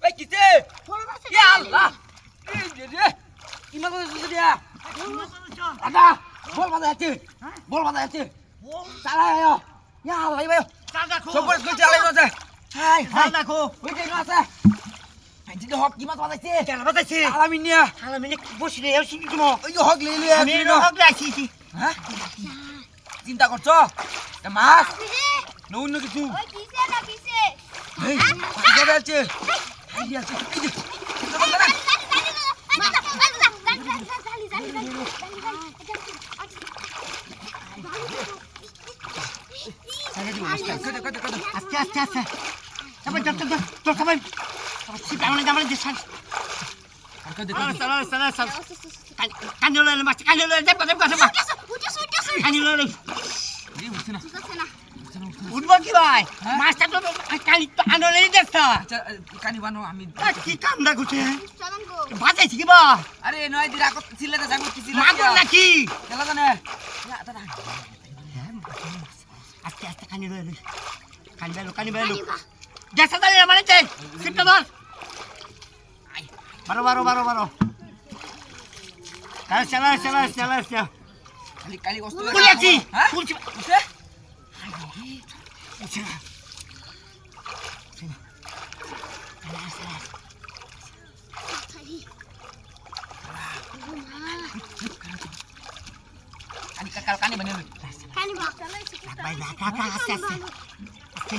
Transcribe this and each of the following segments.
এই কিছে ইয়া আল্লাহ এই রে ইমা তো দিয়া আদা বল বাজাচ্ছে বল বাজাচ্ছে চালা আয় ইয়া আল্লাহ ভাই চাল দেখো সবর কই চালাই আছে হাই চাল দেখো ওই যে আছে আইজি তো হক কিমা বাজাচ্ছে চাল বাজাইছে আলামিনিয়া আলামিনে বসে রে এসে কি তুমি ওই যে হক লইলি আমি হক লাইছি হ্যাঁ চিন্তা করছো মাছ না অন্য কিছু ওই কিসে না কিসে এই বাজার আছে এই যে আছে আস্তে আস্তে আস্তে তবে যত তো সবাই সিটা মানে জামালে যে সাল সাল কানিলে মাছ কানিলে দেব দেব কথা কানিলে উঠবো কি ভাই মাছটা তো কানি তো আনলেই দেখতা আচ্ছা কানি বানো আমি কি কামটা করছে চলন গো বাজাইছি কি বা আরে নয় দিরা কত ছিলেটা যাবো কি ছিল মাগুর নাকি খেলা জানে দাদা আস্তে আস্তে কানি বেলো কানি বেলো গেছে দাঁড়িয়ে মানে চাই সিটটা ধর বারো চালা খালি কালি কষ্ট কুলিয়াছি হ্যাঁ কুলছি বুঝছে কানি কানি বানিয়ে কানি ভাগ চালাই ভাই না কাকা আস্তে আস্তে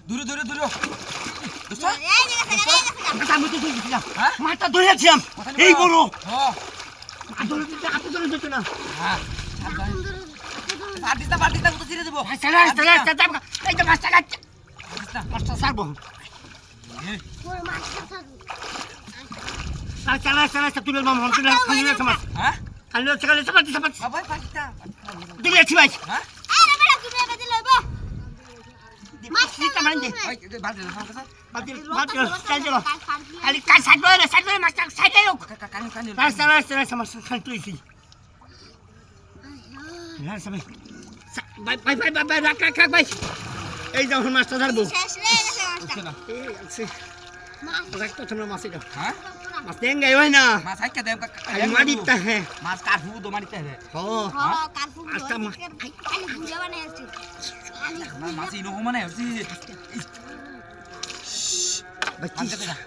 দূরে দূরে দূরে বুঝছো এই দেখো আমি তো দিছিলাম হ্যাঁ মাথা ধরেছিলাম এই বড় হ্যাঁ আপনি ধরে দিতে না হ্যাঁ পার্টিটা কত ছিড়ে দেবো চালা এই যে মাছটা কাটছে মাছটা সারবো পুরো মাছটা থাকো চালা তুলে মাম হল তুলে খালি সমাজ হ্যাঁ খালি সমাজ বাবা পার্টিটা দিলেছি ভাই হ্যাঁ আরে বেটা তুমি এবারে লইবো মাছটা মানে দে ওই বালতি দাও বালতি চাল দিলো খালি কাট সাইড মাছটা সাইড দাও কানি কানি চালা সমাজ খালি তুইছি হ্যাঁ সবাই বাই রাখ ভাই এই যখন মাছটা ধরবো শেষ রে গেছে মাছটা এই আছে রাখ তো তোমরা মাছ এটা হ্যাঁ মাছ দেঙ্গাই হয় না মাছ হাইকা দেব মারিতে হ্যাঁ মাছ কাটবো তো মারিতে হবে ও হ্যাঁ কারফু আচ্ছা, মা। খালি ঘুরে বানাই আছে মাছ ইনো মানে হচ্ছে বাচ্চি